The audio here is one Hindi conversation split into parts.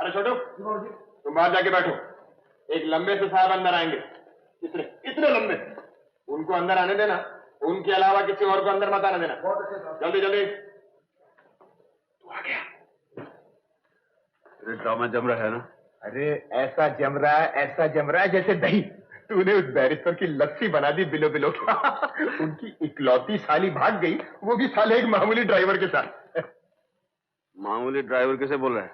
अरे छोटू, तुम बाहर जाके बैठो। एक लंबे से साहब अंदर आएंगे, इतने इतने लंबे, उनको अंदर आने देना, उनके अलावा किसी और को अंदर मत आने देना। जल्दी जल्दी। तू आ गया। ड्रामा जम रहा है ना? अरे ऐसा जम रहा है जैसे दही। तूने उस बैरिस्टर की लस्सी बना दी बिलो बिलो। उनकी इकलौती साली भाग गई, वो भी साले एक मामूली ड्राइवर के साथ। मामूली ड्राइवर कैसे बोल रहा है?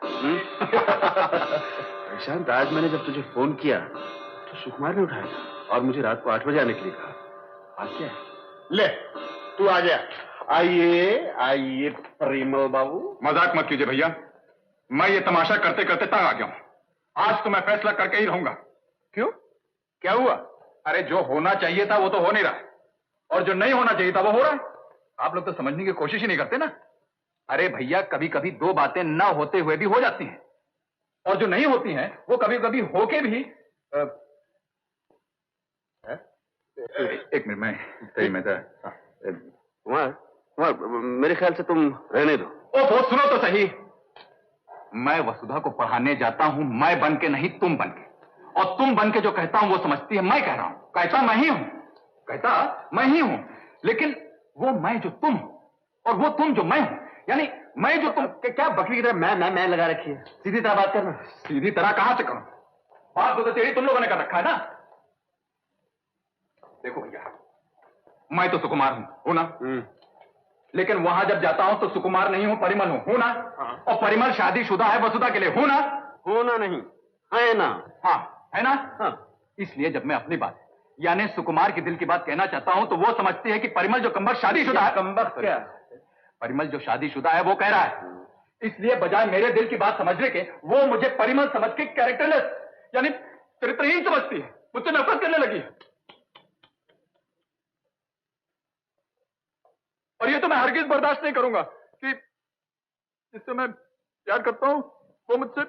प्रशांत, आज मैंने जब तुझे फोन किया तो सुकुमार ने उठाया और मुझे रात को 8 बजे आने के लिए कहा। आज क्या है? ले, तू आ गया। आइए आइए परिमल बाबू। मजाक मत कीजिए भैया, मैं ये तमाशा करते करते तंग आ गया हूं। आज तो मैं फैसला करके ही रहूंगा। क्यों, क्या हुआ? अरे जो होना चाहिए था वो तो हो नहीं रहा, और जो नहीं होना चाहिए था वो हो रहा है। आप लोग तो समझने की कोशिश ही नहीं करते ना। अरे भैया, कभी कभी दो बातें ना होते हुए भी हो जाती हैं, और जो नहीं होती हैं वो कभी कभी होके भी एक मिनट, मैं सही में था। कुमार, मेरे ख्याल से तुम रहने दो। ओ बहुत सुनो तो सही, मैं वसुधा को पढ़ाने जाता हूं, मैं बन के नहीं तुम बन के। और तुम बन के जो कहता हूं वो समझती है मैं कह रहा हूं। कहता मैं ही हूं, लेकिन वो मैं जो तुम हूं और वो तुम जो मैं हूं, यानी मैं जो तुम। क्या बकरी की तरह मैं लगा रखी है? सीधी तरह बात करना। सीधी तरह कहां से करूं? बात तो तेरी तुम लोगों ने कर रखा है ना। देखो भैया, मैं तो सुकुमार हूं ना? लेकिन वहां जब जाता हूं तो सुकुमार नहीं हूं, परिमल हूं ना? और परिमल शादीशुदा है वसुधा के लिए, होना नहीं है ना? हाँ है ना? इसलिए जब मैं अपनी बात यानी सुकुमार के दिल की बात कहना चाहता हूं तो वो समझती है कि परिमल जो कम्बख्त शादीशुदा है। कम्बख्त क्या? परिमल जो शादीशुदा है वो कह रहा है, इसलिए बजाय मेरे दिल की बात समझने के वो मुझे परिमल समझ के कैरेक्टरलेस यानी चरित्रहीन समझती है, मुझसे नफरत करने लगी है। और ये तो मैं हरगिज बर्दाश्त नहीं करूंगा कि जिससे मैं प्यार करता हूं वो मुझसे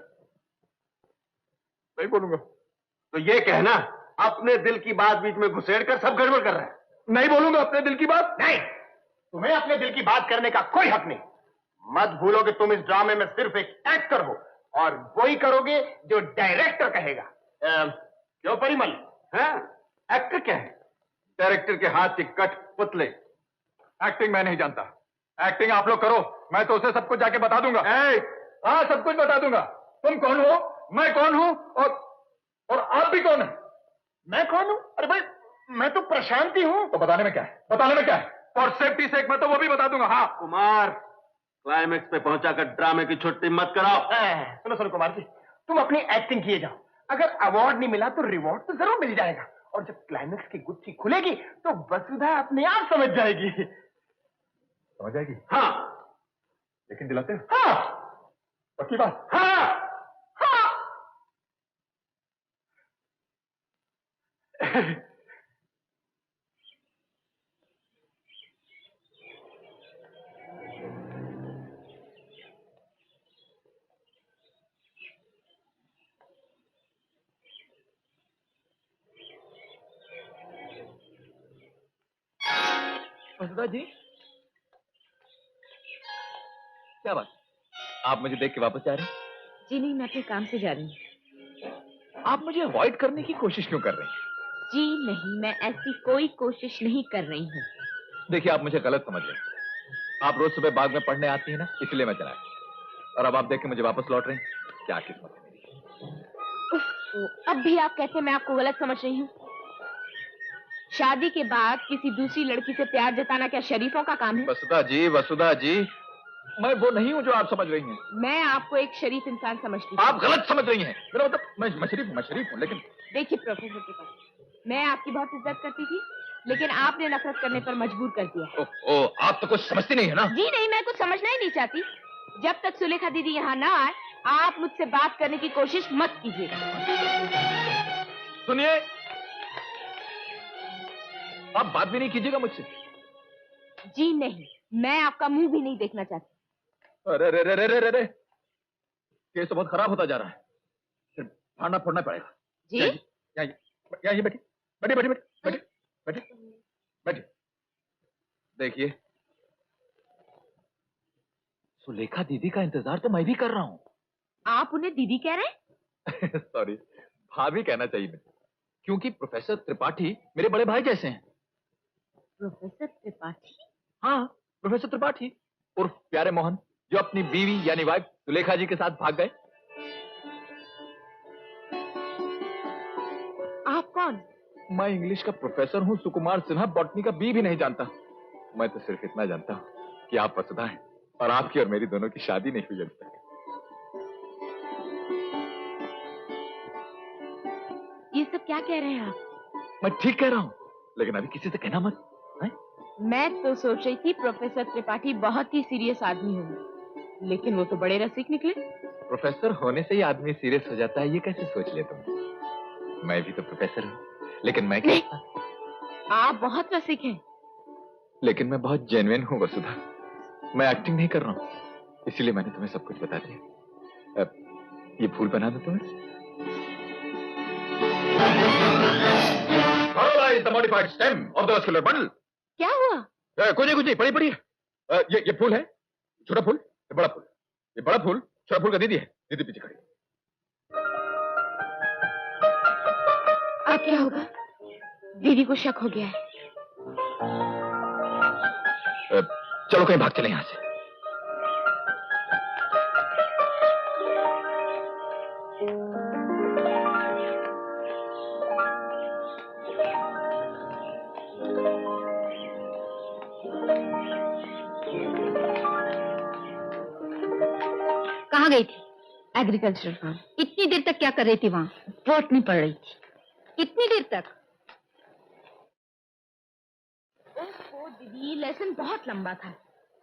नहीं बोलूंगा। तो ये कहना अपने दिल की बात बीच में घुसेड़ कर सब गड़बड़ कर रहा है। नहीं बोलूंगा अपने दिल की बात। नहीं, तुम्हें अपने दिल की बात करने का कोई हक नहीं। मत भूलो कि तुम इस ड्रामे में सिर्फ एक एक्टर हो, और वही करोगे जो डायरेक्टर कहेगा। क्यों परिमल? एक्टर क्या है? डायरेक्टर के हाथ के कट पुतले। एक्टिंग मैं नहीं जानता, एक्टिंग आप लोग करो, मैं तो उसे सब कुछ जाके बता दूंगा। हाँ, सब कुछ बता दूंगा। तुम कौन हो, मैं कौन हूं, और आप भी कौन है? मैं कौन हूं? अरे भाई, मैं तो प्रशांति हूं। तो बताने में क्या है? और सेफ्टी सेक मैं तो वो भी बता दूंगा। हाँ कुमार, क्लाइमेक्स पे पहुंचाकर ड्रामे की छुट्टी मत कराओ। सुनो कुमार जी, तुम अपनी एक्टिंग किए जाओ। अगर अवार्ड नहीं मिला तो रिवॉर्ड तो जरूर मिल जाएगा, और जब क्लाइमेक्स की गुत्थी खुलेगी तो वसुधा अपने आप समझ जाएगी। हाँ, लेकिन दिलाते हैं? हाँ। पक्की बात? हाँ। वसुधा जी, क्या बात, आप मुझे देख के वापस जा रहे हैं? जी नहीं, मैं अपने काम से जा रही हूँ। आप मुझे अवॉइड करने की कोशिश क्यों कर रही हैं? जी नहीं, मैं ऐसी कोई कोशिश नहीं कर रही हूँ। देखिए, आप मुझे गलत समझ रहे हैं। आप रोज सुबह बाग में पढ़ने आती हैं ना, इसलिए मैं चला आया। और अब आप देख के मुझे वापस लौट रही हैं। क्या किस्मत है मेरी। अब भी आप कहते हैं मैं आपको गलत समझ रही हूँ? शादी के बाद किसी दूसरी लड़की से प्यार जताना क्या शरीफों का काम है? वसुधा जी, मैं वो नहीं हूँ जो आप समझ रही हैं। मैं आपको एक शरीफ इंसान समझती हूँ। आप गलत समझ रही हैं। मेरा मतलब मैं शरीफ हूँ, लेकिन देखिए प्रोफेसर के पास, मैं आपकी बहुत इज्जत करती थी, लेकिन आपने नफरत करने पर मजबूर कर दिया। आप तो कुछ समझती नहीं है ना। जी नहीं, मैं कुछ समझना ही नहीं चाहती। जब तक सुलेखा दीदी यहाँ ना आए, आप मुझसे बात करने की कोशिश मत कीजिएगा। सुनिए, आप बात भी नहीं कीजिएगा मुझसे। जी नहीं, मैं आपका मुंह भी नहीं देखना चाहती। अरे रे रे रे रे रे, केस तो बहुत खराब होता जा रहा है, फिर फाड़ना फोड़ना पड़ेगा। जी? यहाँ बैठिए। देखिए, सुलेखा दीदी का इंतजार तो मैं भी कर रहा हूँ, आप उन्हें दीदी कह रहे हैं? सॉरी, भाभी कहना चाहिए मुझे, क्योंकि प्रोफेसर त्रिपाठी मेरे बड़े भाई जैसे हैं। प्रोफेसर त्रिपाठी? हाँ, प्रोफेसर त्रिपाठी उर्फ प्यारे मोहन, जो अपनी बीवी यानी वाइफ सुलेखा जी के साथ भाग गए। आप कौन? मैं इंग्लिश का प्रोफेसर हूँ, सुकुमार सिन्हा बॉटनी का बी भी नहीं जानता। मैं तो सिर्फ इतना जानता हूँ कि आप वसुधा हैं और आपकी और मेरी दोनों की शादी नहीं हुई अभी तक। ये सब क्या कह रहे हैं आप? मैं ठीक कह रहा हूँ, लेकिन अभी किसी से कहना मत। हैं? मैं तो सोच रही थी प्रोफेसर त्रिपाठी बहुत ही सीरियस आदमी होंगे, लेकिन वो तो बड़े रसिक निकले। प्रोफेसर होने से ही आदमी सीरियस हो जाता है, ये कैसे सोच ले तुम? मैं भी तो प्रोफेसर हूँ, लेकिन मैं क्या? आप बहुत रसिक हैं। लेकिन मैं बहुत जेन्युइन हूँ वसुधा, मैं एक्टिंग नहीं कर रहा हूँ, इसीलिए मैंने तुम्हें सब कुछ बता दिया। अब ये फूल बना दो तुम्हें। The modified stem of the vascular bundle. क्या हुआ? कुछ नहीं, पढ़िए। ये फूल है, छोटा फूल, ये बड़ा फूल। ये बड़ा फूल छोटा फूल का दीदी है। दीदी पीछे खड़ी। अब क्या होगा? दीदी को शक हो गया है। चलो कहीं भाग चले यहाँ से। कहाँ गई थी? Agricultural farm. इतनी देर तक क्या कर रही थी वहाँ? बोटनी पढ़ रही थी। कितनी देर तक? ओह दीदी, लेसन बहुत लंबा था।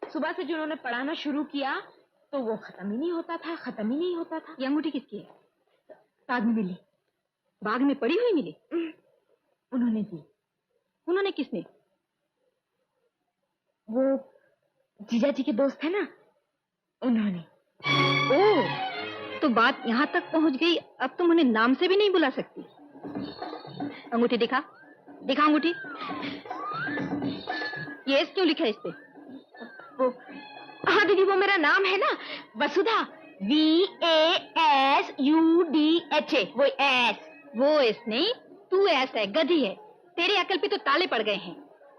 सुबह से जिन्होंने पढ़ाना शुरू किया तो वो खत्म ही नहीं होता था। ये अंगूठी किसकी है? बाद में मिली। बाग में पड़ी हुई मिली? उन्होंने दी। उन्होंने किसने? वो जीजा जी के दोस्त है ना, उन्होंने। ओह, तो बात यहाँ तक पहुँच गई, अब तुम उन्हें नाम से भी नहीं बुला सकती। अंगूठी दिखा अंगूठी। ये एस क्यों लिखा है इस पे? वो हाँ दीदी, वो मेरा नाम है ना, वसुधा। VASUDHA। वो एस नहीं, तू एस है, गधी है। तेरे अकल पे तो ताले पड़ गए हैं।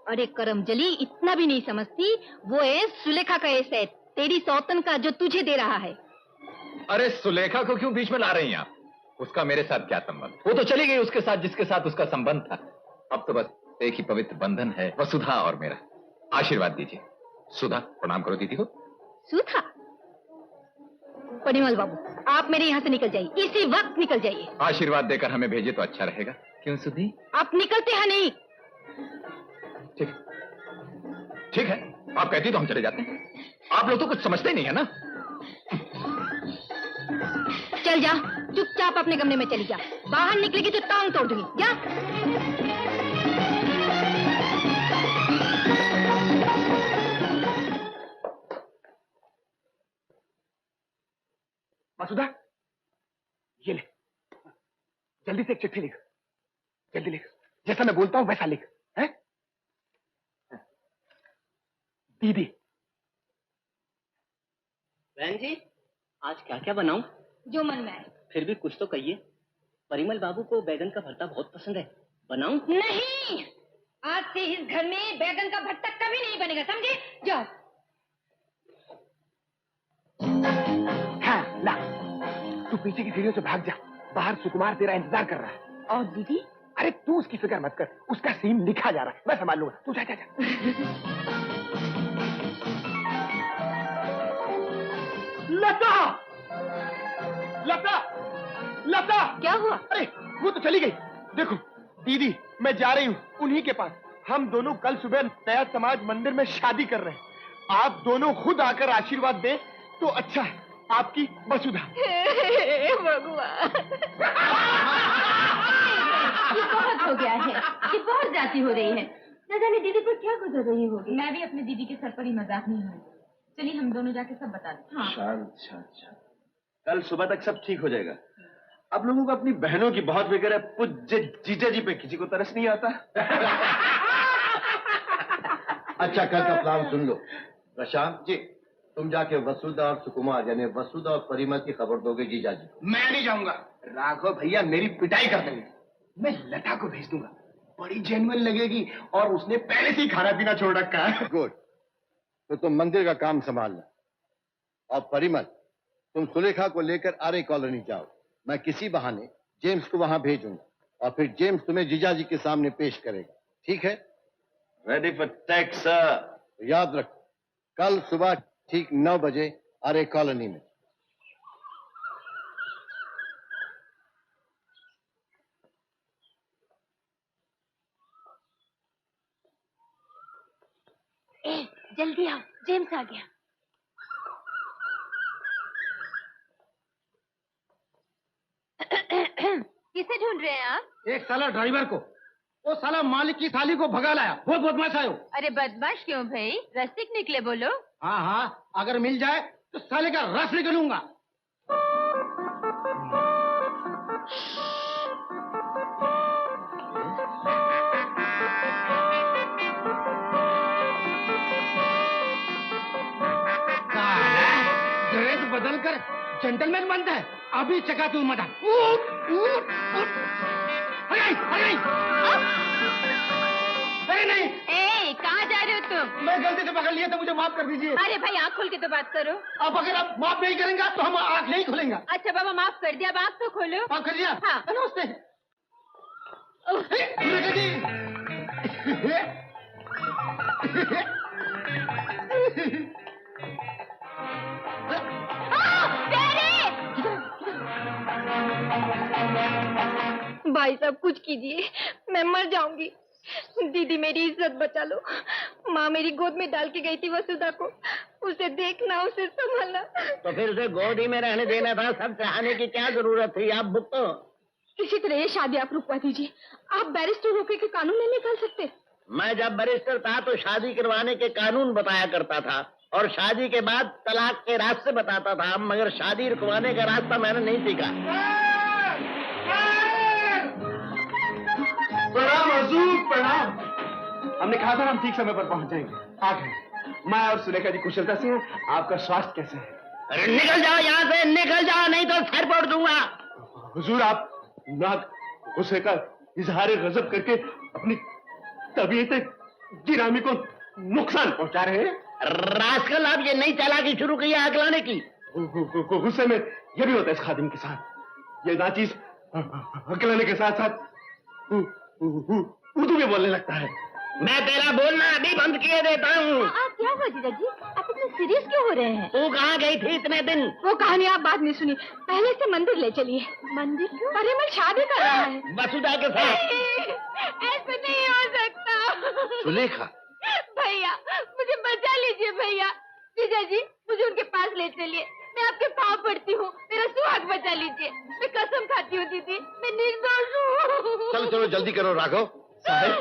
अरे करमजली, इतना भी नहीं समझती। वो एस सुलेखा का एस है, तेरी सौतन का, जो तुझे दे रहा है। अरे सुलेखा को क्यों बीच में ला रही हैं आप? उसका मेरे साथ क्या संबंध? वो तो चली गई उसके साथ जिसके साथ उसका संबंध था। अब तो बस एक ही पवित्र बंधन है, वसुधा और मेरा। आशीर्वाद दीजिए। सुधा, प्रणाम करो दीदी को। सुधा? परिमल बाबू, आप मेरे यहाँ से निकल जाइए, इसी वक्त निकल जाइए। आशीर्वाद देकर हमें भेजे तो अच्छा रहेगा, क्यों सुधी? आप निकलते हैं नहीं? ठीक है, आप कहती तो हम चले जाते हैं। आप लोग तो कुछ समझते ही नहीं है ना। चल जा, चुपचाप अपने कमरे में चली जा। बाहर निकलेगी तो टांग तोड़ दूंगी। जा। वसुधा, ये ले, जल्दी से एक चिट्ठी लिख। जल्दी लिख, जैसा मैं बोलता हूं वैसा लिख। है दीदी। बहन जी, आज क्या क्या बनाऊं? जो मन में आए। फिर भी कुछ तो कहिए। परिमल बाबू को बैगन का भरता बहुत पसंद है, बनाऊं? नहीं, आज से इस घर में बैगन का भरता कभी नहीं बनेगा, समझे? जाओ। हाँ, ला, तू पीछे की सीढ़ियों से भाग जा। बाहर सुकुमार तेरा इंतजार कर रहा है। और दीदी? अरे तू उसकी फिक्र मत कर, उसका सीन लिखा जा रहा है, मैं संभाल लूंगा। तू जा जा जा। लता! लता! लता! क्या हुआ? अरे वो तो चली गई। देखो दीदी, मैं जा रही हूँ उन्हीं के पास। हम दोनों कल सुबह नया समाज मंदिर में शादी कर रहे हैं। आप दोनों खुद आकर आशीर्वाद दें तो अच्छा है। आपकी वसुधा। भगवान, ये बहुत हो गया है, ये बहुत ज्यादा हो रही है। न जाने दीदी पर क्या गुजर रही होगी। मैं भी अपने दीदी के सर पर ही मजाक नहीं हूँ। चलिए हम दोनों जाके सब बता दें। हाँ। शांत शांत शांत। कल सुबह तक सब ठीक हो जाएगा। आप लोगों को अपनी बहनों की बहुत फिक्र है, पूज्य जीजा जी पे किसी को तरस नहीं आता। अच्छा, कल का प्लान सुन लो। प्रशांत जी। तुम जाके वसुधा और सुकुमार यानी वसुधा और परिमल की खबर दोगे जीजाजी को। मैं नहीं जाऊंगा। राघव भैया मेरी पिटाई कर देंगे। मैं लता को भेज दूंगा, बड़ी जेन्युइन लगेगी और उसने पहले से ही खाना पीना छोड़ रखा है। गुड। तो तुम मंदिर का काम संभालना और परिमल तुम सुलेखा को लेकर आर्य कॉलोनी जाओ। मैं किसी बहाने जेम्स को वहां भेजूंगा और फिर जेम्स तुम्हें जीजाजी के सामने पेश करेगा। ठीक है? Ready for take sir. याद रखो कल सुबह ठीक 9 बजे आर्य कॉलोनी में। जल्दी आओ, जेम्स आ गया। किसे ढूंढ रहे हैं आप? एक साला ड्राइवर को, वो साला मालिक की थाली को भगा लाया। बहुत बदमाश आयो। अरे बदमाश क्यों भाई, रस्तिक निकले बोलो। हाँ हाँ, अगर मिल जाए तो साले का रस निकलूंगा। ड्रेस बदलकर जेंटलमैन बनता है। अभी चका तू मजा। अरे नहीं, कहाँ जा रहे हो तुम? मैं गलती से पकड़ लिया तो मुझे माफ कर दीजिए। अरे भाई आँख खोल के तो बात करो। अब अगर आप माफ नहीं करेंगे तो हम आँख नहीं खोलेंगे। अच्छा बाबा माफ कर दिया, अब आँख तो खोलो। माफ कर दिया? हाँ। नमस्ते। भाई साहब कुछ कीजिए, मैं मर जाऊंगी। दीदी मेरी इज्जत बचा लो। माँ मेरी गोद में डाल के गई थी वसुधा को, उसे देखना, उसे संभालना। तो फिर उसे गोद ही में रहने देना था, सब चाहने की क्या जरूरत थी? आप भुगतो। किसी तरह ये शादी आप रुकवा दीजिए। आप बैरिस्टर होके के कानून नहीं निकाल सकते? मैं जब बैरिस्टर था तो शादी करवाने के कानून बताया करता था और शादी के बाद तलाक के रास्ते बताता था, मगर शादी रुकवाने का रास्ता मैंने नहीं सीखा। प्रणाम हुजूर, प्रणाम। हमने कहा था हम ठीक समय पर पहुंच जाएंगे। आ गए। मैं और सुलेखा जी कुशलता से हैं। आपका स्वास्थ्य कैसे है? अरे निकल जाओ यहाँ से, निकल जाओ, नहीं तो सर फोड़ दूंगा। हुजूर आप नाक गुस्से का इजहार गजब करके अपनी तबीयत गिरामी को नुकसान पहुंचा रहे हैं। रास्कल, आप ये नई चालाकी शुरू की है अगलाने की। गुस्से में ये भी होता है इस खादिम के साथ। ये नाचीज अकलाने के साथ साथ उर्दू में बोलने लगता है। मैं तेरा बोलना अभी बंद किए देता हूँ। आप क्या हुआ जीजा जी, आप इतने सीरियस क्यों हो रहे हैं? तू कहाँ गई थी इतने दिन? वो कहानी आप बाद में सुनिए, पहले से मंदिर ले चलिए। मंदिर क्यों? अरे मैं शादी कर रहा है वसुधा के साथ। ऐसा नहीं हो सकता। सुलेखा, भैया मुझे बचा लीजिए। भैया, जीजा जी मुझे उनके पास ले चलिए। मैं आपके पाँव पड़ती हूँ, मेरा सुहाग बचा लीजिए। मैं कसम खाती हूँ दीदी, मैं निर्दोष हूँ। चलो चलो जल्दी करो राघव। साहब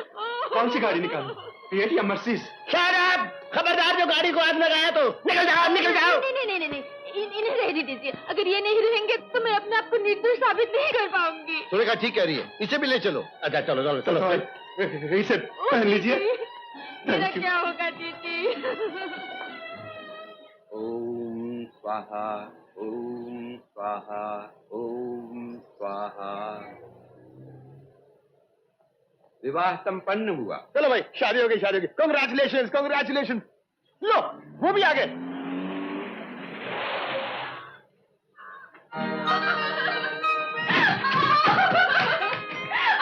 कौन सी गाड़ी निकालो, फिएट या मर्सिडीज? शराब, खबरदार जो गाड़ी को आग लगाया तो निकल जाओ, निकल जाओ। नहीं, इन्हें रहने दीजिए। अगर ये नहीं रहेंगे तो मैं अपने आप को निर्दोष साबित नहीं कर पाऊंगी। सुलेखा ठीक कह रही है, इसे भी ले चलो। अच्छा चलो चलो चलो। इसे पहन लीजिए। मेरा क्या होगा दीदी? ओम स्वाहा, ओम स्वाहा, ओम स्वाहा। विवाह संपन्न हुआ। चलो भाई, शादी हो गई, शादी हो गई। Congratulation, congratulation. लो वो भी आ गए।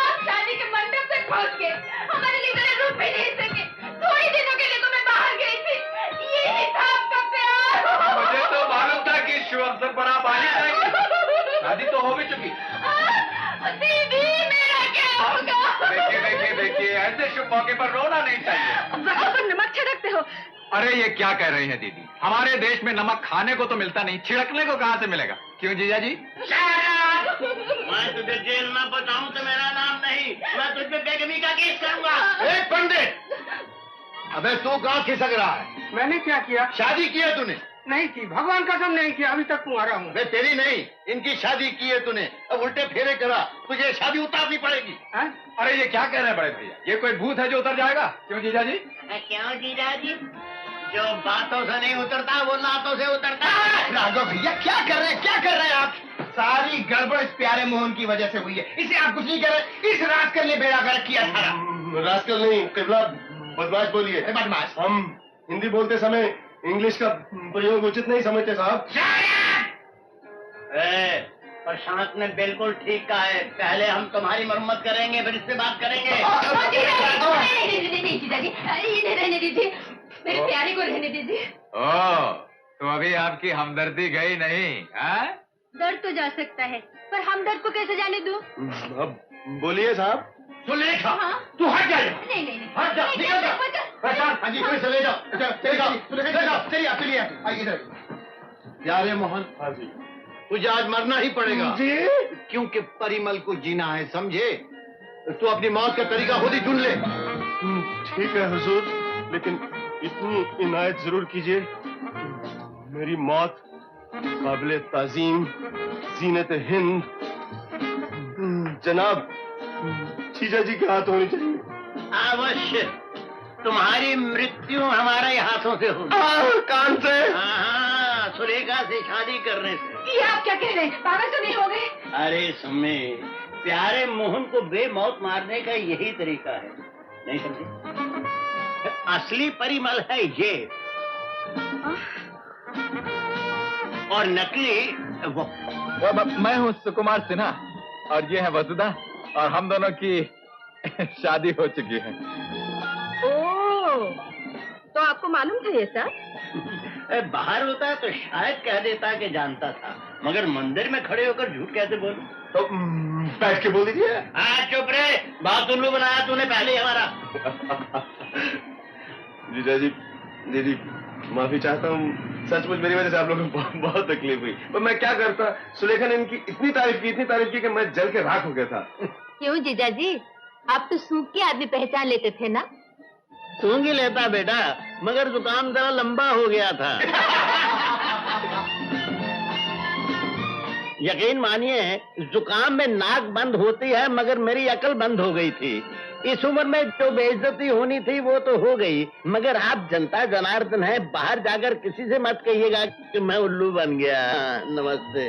आप शादी के मंडप तक पहुंच गए, हमारे लिए जरा रुक भी नहीं सके। थोड़ी दिनों के लिए तो मैं बाहर गई थी। यही था आपका प्यार। मुझे तो मालूम था कि शुभ अवसर पर आप आ ही जाएंगे। शादी तो हो भी चुकी। दीदी मेरा क्या होगा? देखिए, ऐसे शुभ मौके पर रोना नहीं चाहिए। जगह पर नमक छिड़कते हो। अरे ये क्या कह रही हैं दीदी? हमारे देश में नमक खाने को तो मिलता नहीं, छिड़कने को कहाँ से मिलेगा? क्यों जीजा जी? मैं तुझे जेल में पहुंचाऊं तो मेरा नाम नहीं, मैं तुझ पे बेगमी का केस करूंगा। एक पंडित, अबे तू कहाँ खिसक रहा है? मैंने क्या किया? शादी की है तूने? नहीं की, भगवान कसम नहीं किया। अभी तक तुम्हारा हूँ। वे तेरी नहीं, इनकी शादी की है तूने। अब उल्टे फेरे करा, तुझे शादी उतारनी पड़ेगी। अरे ये क्या कह रहे हैं बड़े भैया? ये कोई भूत है जो उतर जाएगा? क्यों जीजा जी? क्यों जीजा जी? जो बातों से नहीं उतरता वो लातों से उतरता है। राघव भैया क्या कर रहे हैं आप? सारी गड़बड़ इस प्यारे मोहन की वजह से हुई है। इसे आप कुछ नहीं कर रहे। इस रास्कल ने बेड़ा गर्क किया सारा। रास्कल नहीं, किबला बदमाश बोलिए। बदमाश। हम हिंदी बोलते समय इंग्लिश का प्रयोग उचित नहीं समझते साहब। प्रशांत ने बिल्कुल ठीक कहा है। पहले हम तुम्हारी मरम्मत करेंगे, फिर इससे बात करेंगे। इन्हें रहने दीजिए, मेरे प्यारे को रहने दीजिए। ओ, तो अभी आपकी हमदर्दी गई नहीं? हाँ? दर्द तो जा सकता है, पर हम दर्द को कैसे जाने दूं? अब बोलिए साहब। सुलेखा, हाँ? तू हट जा। नहीं नहीं नहीं, हट जा, नहीं, निकल जा। नहीं, प्रशांत, हाँ जी, कोई चले जाओ। चले जाओ, चलिए आप, आइए इधर। प्यारे मोहन, हाँ जी। तुझे आज मरना ही पड़ेगा जी? क्योंकि परिमल को जीना है, समझे? तू अपनी मौत का तरीका खुद ही ढूंढ ले। ठीक है हुजूर, लेकिन इतनी इनायत जरूर कीजिए, मेरी मौत काबिले ताजीम जीनत हिंद जनाब जीजा जी के हाथ होनी चाहिए। अवश्य तुम्हारी मृत्यु हमारे हाथों से होगी। कान से? हाँ, सुलेखा से शादी करने से। ये आप क्या कह रहे हैं? पागल तो नहीं हो गए? अरे सुमे, प्यारे मोहन को बेमौत मारने का यही तरीका है, नहीं समझे? असली परिमल है ये, और नकली वो। मैं हूँ सुकुमार सिन्हा और ये है वसुधा, और हम दोनों की शादी हो चुकी है। ओह, तो आपको मालूम था ये सब? बाहर होता तो शायद कह देता कि जानता था, मगर मंदिर में खड़े होकर झूठ कैसे बोलूं? तो बैठ के बोल दीजिए। हाँ चुप रहे, बहुत उल्लू बनाया तूने पहले ही हमारा। जीजा जी, दीदी माफी चाहता हूँ, सचमुच मेरी वजह से आप लोगों को बहुत तकलीफ हुई। पर मैं क्या करता, सुलेखा ने इनकी इतनी तारीफ की कि मैं जल के राख हो गया था। क्यों जीजा जी, आप तो सूख के आदमी पहचान लेते थे ना? सूंघ ही लेता बेटा, मगर जुकाम जरा लंबा हो गया था। यकीन मानिए, जुकाम में नाक बंद होती है, मगर मेरी अकल बंद हो गई थी। इस उम्र में जो बेइज्जती होनी थी वो तो हो गई, मगर आप जनता जनार्दन हैं, बाहर जाकर किसी से मत कहिएगा कि मैं उल्लू बन गया। नमस्ते।